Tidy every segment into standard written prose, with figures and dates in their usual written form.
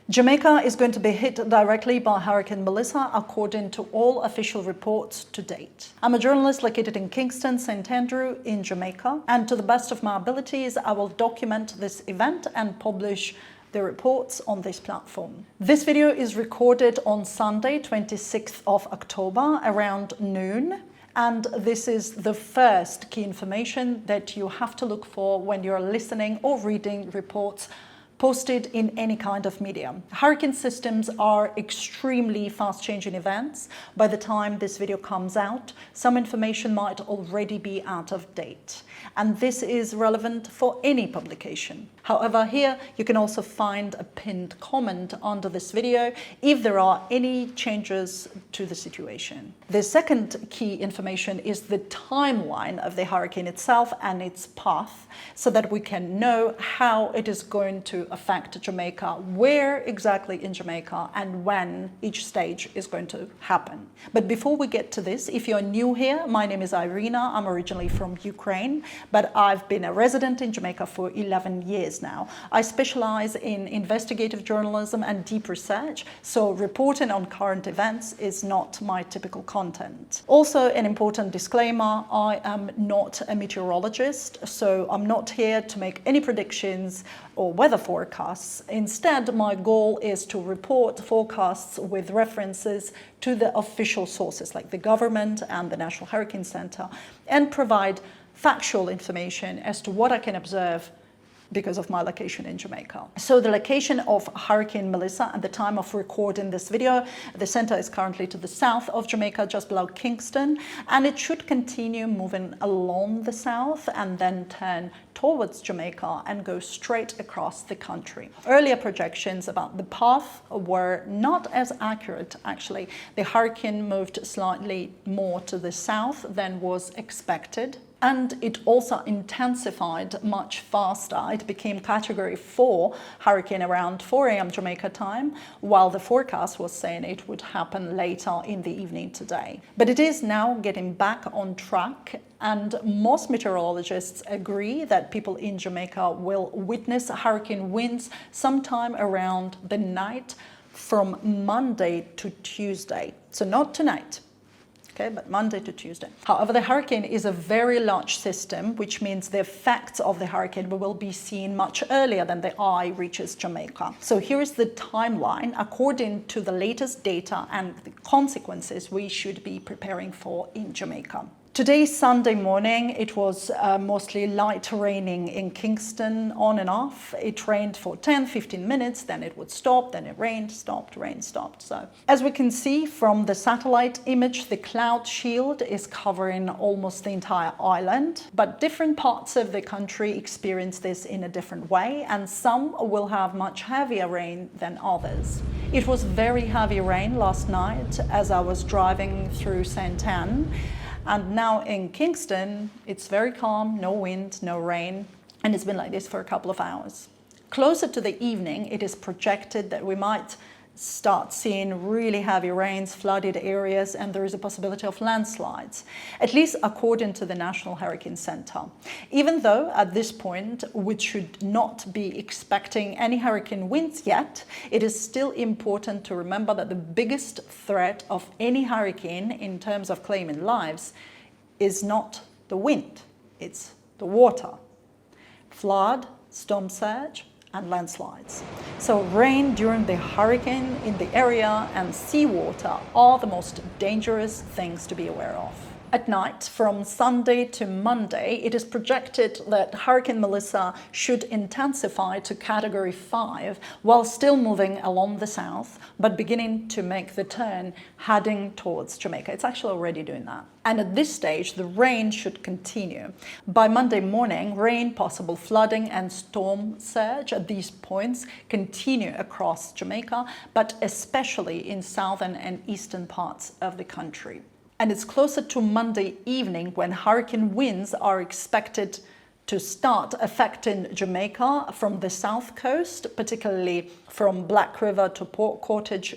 Jamaica is going to be hit directly by Hurricane Melissa, according to all official reports to date. I'm a journalist located in Kingston, St. Andrew in Jamaica, and to the best of my abilities, I will document this event and publish the reports on this platform. This video is recorded on Sunday, 26th of October, around noon. And this is the first key information that you have to look for when you're listening or reading reports posted in any kind of media. Hurricane systems are extremely fast-changing events. By the time this video comes out, some information might already be out of date. And this is relevant for any publication. However, here you can also find a pinned comment under this video if there are any changes to the situation. The second key information is the timeline of the hurricane itself and its path, so that we can know how it is going to affect Jamaica, where exactly in Jamaica, and when each stage is going to happen. But before we get to this, if you're new here, my name is Irina. I'm originally from Ukraine, but I've been a resident in Jamaica for 11 years now. I specialize in investigative journalism and deep research, so reporting on current events is not my typical content. Also, an important disclaimer, I am not a meteorologist, so I'm not here to make any predictions or weather forecasts. Instead, my goal is to report forecasts with references to the official sources like the government and the National Hurricane Center, and provide factual information as to what I can observe because of my location in Jamaica. So the location of Hurricane Melissa at the time of recording this video, the center is currently to the south of Jamaica, just below Kingston, and it should continue moving along the south and then turn towards Jamaica and go straight across the country. Earlier projections about the path were not as accurate, actually. The hurricane moved slightly more to the south than was expected. And it also intensified much faster. It became Category 4 hurricane around 4 a.m. Jamaica time, while the forecast was saying it would happen later in the evening today. But it is now getting back on track, and most meteorologists agree that people in Jamaica will witness hurricane winds sometime around the night from Monday to Tuesday. So not tonight. Okay, but Monday to Tuesday. However, the hurricane is a very large system, which means the effects of the hurricane will be seen much earlier than the eye reaches Jamaica. So here is the timeline according to the latest data and the consequences we should be preparing for in Jamaica. Today, Sunday morning, it was mostly light raining in Kingston, on and off. It rained for 10-15 minutes, then it would stop, then it rained, stopped, rained, stopped. So, as we can see from the satellite image, the cloud shield is covering almost the entire island, but different parts of the country experience this in a different way, and some will have much heavier rain than others. It was very heavy rain last night as I was driving through St. Anne. And now in Kingston, it's very calm, no wind, no rain, and it's been like this for a couple of hours. Closer to the evening, it is projected that we might start seeing really heavy rains, flooded areas, and there is a possibility of landslides, at least according to the National Hurricane Center. Even though at this point we should not be expecting any hurricane winds yet, it is still important to remember that the biggest threat of any hurricane in terms of claiming lives is not the wind, it's the water. Flood, storm surge, and landslides. So rain during the hurricane in the area and seawater are the most dangerous things to be aware of. At night, from Sunday to Monday, it is projected that Hurricane Melissa should intensify to Category 5 while still moving along the south, but beginning to make the turn heading towards Jamaica. It's actually already doing that. And at this stage, the rain should continue. By Monday morning, rain, possible flooding, and storm surge at these points continue across Jamaica, but especially in southern and eastern parts of the country. And it's closer to Monday evening when hurricane winds are expected to start affecting Jamaica from the south coast, particularly from Black River to Port Cottage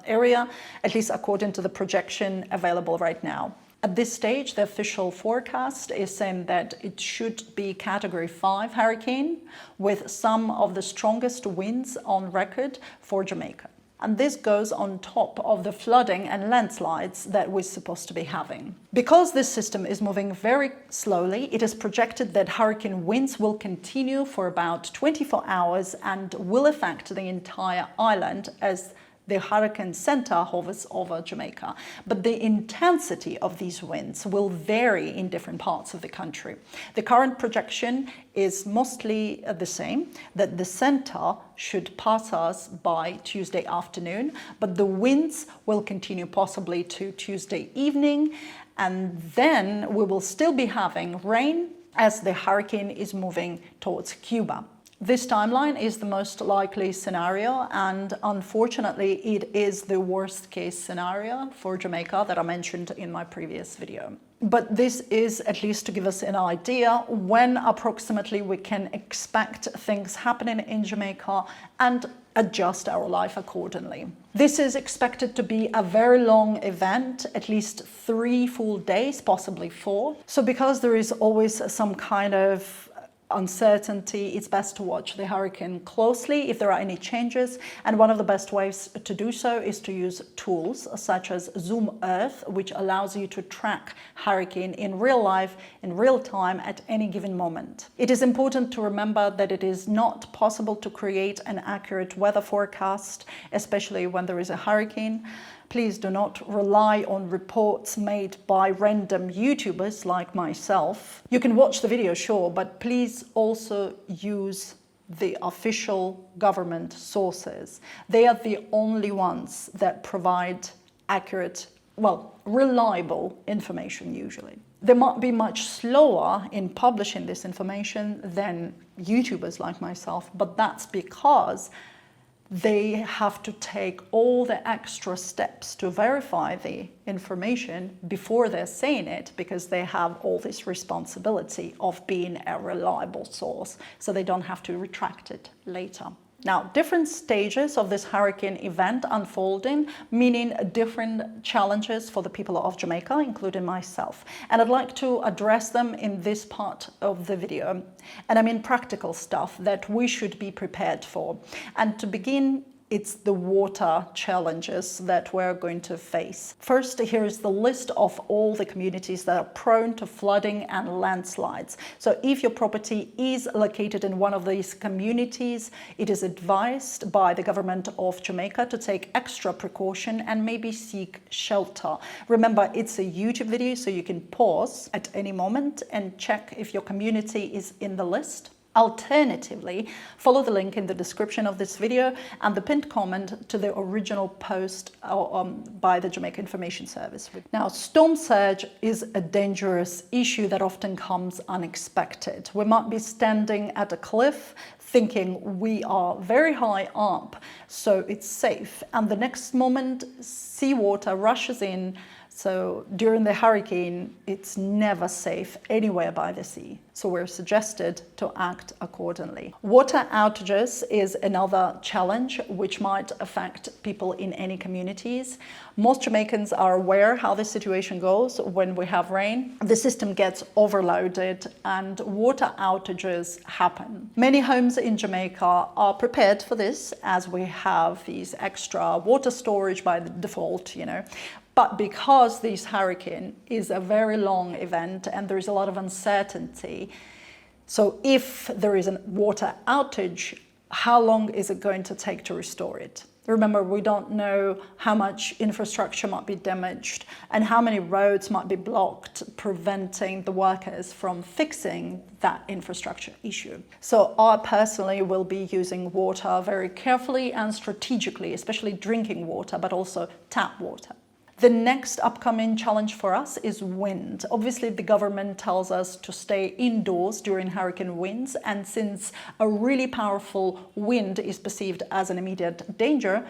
area, at least according to the projection available right now. At this stage, the official forecast is saying that it should be Category 5 hurricane with some of the strongest winds on record for Jamaica. And this goes on top of the flooding and landslides that we're supposed to be having. Because this system is moving very slowly, it is projected that hurricane winds will continue for about 24 hours and will affect the entire island as the hurricane center hovers over Jamaica. But the intensity of these winds will vary in different parts of the country. The current projection is mostly the same, that the center should pass us by Tuesday afternoon, but the winds will continue possibly to Tuesday evening, and then we will still be having rain as the hurricane is moving towards Cuba. This timeline is the most likely scenario, and unfortunately it is the worst case scenario for Jamaica that I mentioned in my previous video. But this is at least to give us an idea when approximately we can expect things happening in Jamaica and adjust our life accordingly. This is expected to be a very long event, at least 3 full days, possibly 4. So because there is always some kind of uncertainty, it's best to watch the hurricane closely if there are any changes, and one of the best ways to do so is to use tools such as Zoom Earth, which allows you to track hurricane in real life, in real time, at any given moment. It is important to remember that it is not possible to create an accurate weather forecast, especially when there is a hurricane. Please do not rely on reports made by random YouTubers like myself. You can watch the video, sure, but please also use the official government sources. They are the only ones that provide accurate, reliable information usually. They might be much slower in publishing this information than YouTubers like myself, but that's because they have to take all the extra steps to verify the information before they're saying it, because they have all this responsibility of being a reliable source, so they don't have to retract it later. Now, different stages of this hurricane event unfolding, meaning different challenges for the people of Jamaica, including myself. And I'd like to address them in this part of the video. And I mean practical stuff that we should be prepared for. And to begin, it's the water challenges that we're going to face. First, here is the list of all the communities that are prone to flooding and landslides. So if your property is located in one of these communities, it is advised by the government of Jamaica to take extra precaution and maybe seek shelter. Remember, it's a YouTube video, so you can pause at any moment and check if your community is in the list. Alternatively, follow the link in the description of this video and the pinned comment to the original post by the Jamaica Information Service. Now, storm surge is a dangerous issue that often comes unexpected. We might be standing at a cliff thinking we are very high up, so it's safe, and the next moment seawater rushes in. So during the hurricane, it's never safe anywhere by the sea. So we're suggested to act accordingly. Water outages is another challenge which might affect people in any communities. Most Jamaicans are aware how this situation goes when we have rain. The system gets overloaded and water outages happen. Many homes in Jamaica are prepared for this, as we have these extra water storage by default, But because this hurricane is a very long event and there is a lot of uncertainty, so if there is a water outage, how long is it going to take to restore it? Remember, we don't know how much infrastructure might be damaged and how many roads might be blocked, preventing the workers from fixing that infrastructure issue. So I personally will be using water very carefully and strategically, especially drinking water, but also tap water. The next upcoming challenge for us is wind. Obviously, the government tells us to stay indoors during hurricane winds, and since a really powerful wind is perceived as an immediate danger,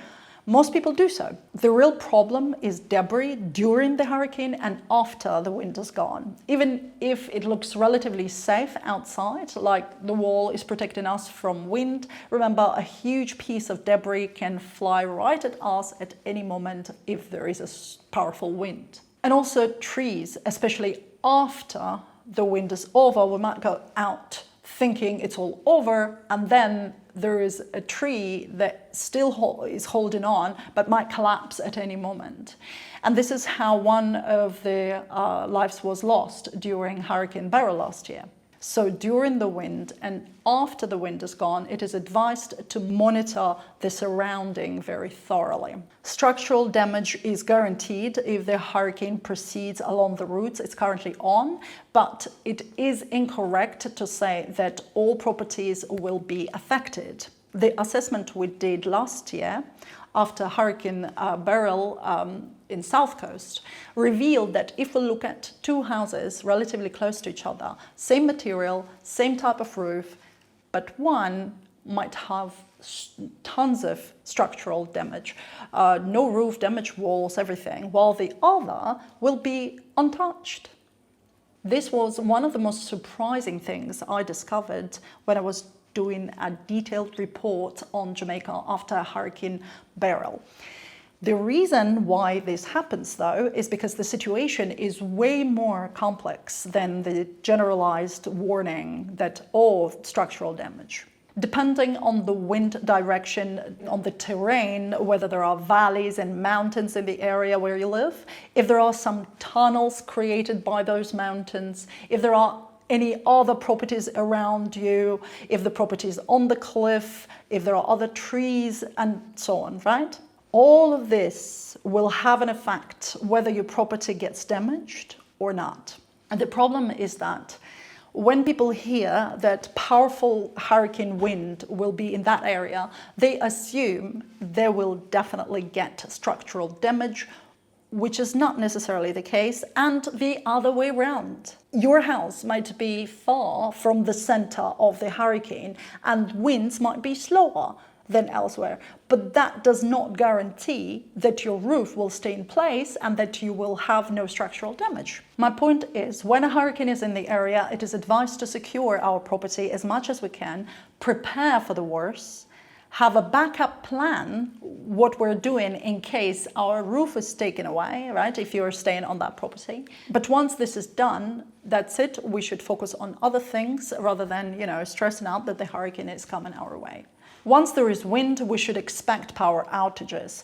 most people do so. The real problem is debris during the hurricane and after the wind is gone. Even if it looks relatively safe outside, like the wall is protecting us from wind, remember, a huge piece of debris can fly right at us at any moment if there is a powerful wind. And also trees, especially after the wind is over, we might go out thinking it's all over, and then there is a tree that still is holding on but might collapse at any moment. And this is how one of the lives was lost during Hurricane Beryl last year. So during the wind and after the wind is gone, it is advised to monitor the surrounding very thoroughly. Structural damage is guaranteed if the hurricane proceeds along the routes it's currently on, but it is incorrect to say that all properties will be affected. The assessment we did last year after Hurricane Beryl in South Coast revealed that if we look at two houses relatively close to each other, same material, same type of roof, but one might have tons of structural damage, no roof damage, walls, everything, while the other will be untouched. This was one of the most surprising things I discovered when I was doing a detailed report on Jamaica after Hurricane Beryl. The reason why this happens, though, is because the situation is way more complex than the generalized warning that all structural damage. Depending on the wind direction, on the terrain, whether there are valleys and mountains in the area where you live, if there are some tunnels created by those mountains, if there are any other properties around you, if the property is on the cliff, if there are other trees, and so on, right? All of this will have an effect whether your property gets damaged or not. And the problem is that when people hear that powerful hurricane wind will be in that area, they assume they will definitely get structural damage, which is not necessarily the case, and the other way around. Your house might be far from the center of the hurricane and winds might be slower than elsewhere, but that does not guarantee that your roof will stay in place and that you will have no structural damage. My point is, when a hurricane is in the area, it is advised to secure our property as much as we can, prepare for the worst, have a backup plan, what we're doing in case our roof is taken away, right, if you're staying on that property. But once this is done, that's it. We should focus on other things rather than, stressing out that the hurricane is coming our way. Once there is wind, we should expect power outages.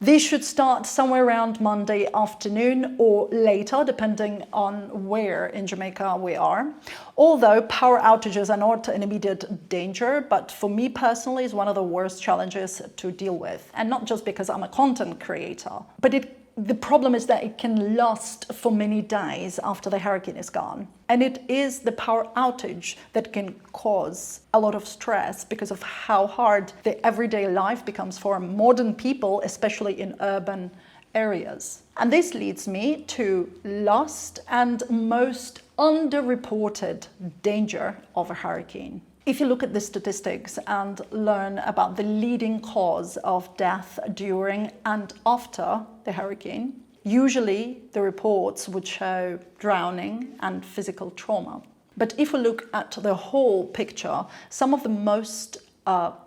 These should start somewhere around Monday afternoon or later, depending on where in Jamaica we are. Although power outages are not an immediate danger, but for me personally, it's one of the worst challenges to deal with. And not just because I'm a content creator, but the problem is that it can last for many days after the hurricane is gone. And it is the power outage that can cause a lot of stress because of how hard the everyday life becomes for modern people, especially in urban areas. And this leads me to last and most underreported danger of a hurricane. If you look at the statistics and learn about the leading cause of death during and after the hurricane, usually the reports would show drowning and physical trauma. But if we look at the whole picture, some of the most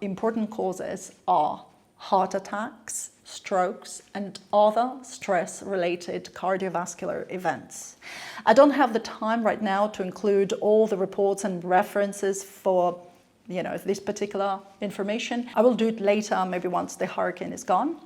important causes are heart attacks, strokes, and other stress-related cardiovascular events. I don't have the time right now to include all the reports and references for this particular information. I will do it later, maybe once the hurricane is gone.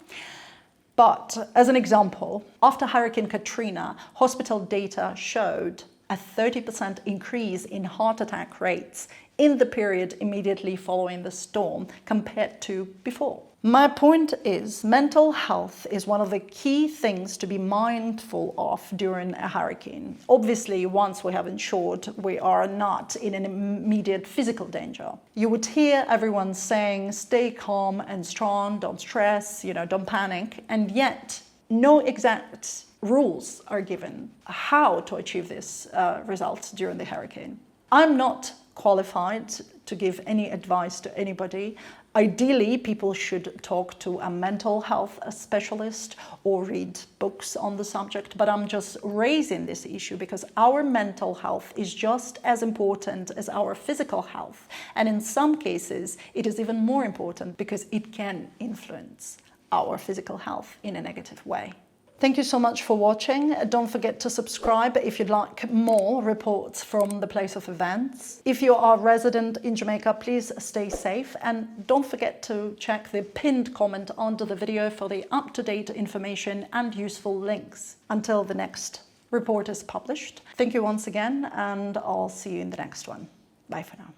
But as an example, after Hurricane Katrina, hospital data showed a 30% increase in heart attack rates in the period immediately following the storm compared to before. My point is, mental health is one of the key things to be mindful of during a hurricane. Obviously, once we have ensured we are not in an immediate physical danger. You would hear everyone saying, stay calm and strong, don't stress, don't panic, and yet no exact rules are given how to achieve this result during the hurricane. I'm not qualified to give any advice to anybody. Ideally, people should talk to a mental health specialist or read books on the subject, but I'm just raising this issue because our mental health is just as important as our physical health. And in some cases, it is even more important because it can influence our physical health in a negative way. Thank you so much for watching. Don't forget to subscribe if you'd like more reports from the place of events. If you are a resident in Jamaica, please stay safe, and don't forget to check the pinned comment under the video for the up-to-date information and useful links. Until the next report is published, thank you once again, and I'll see you in the next one. Bye for now.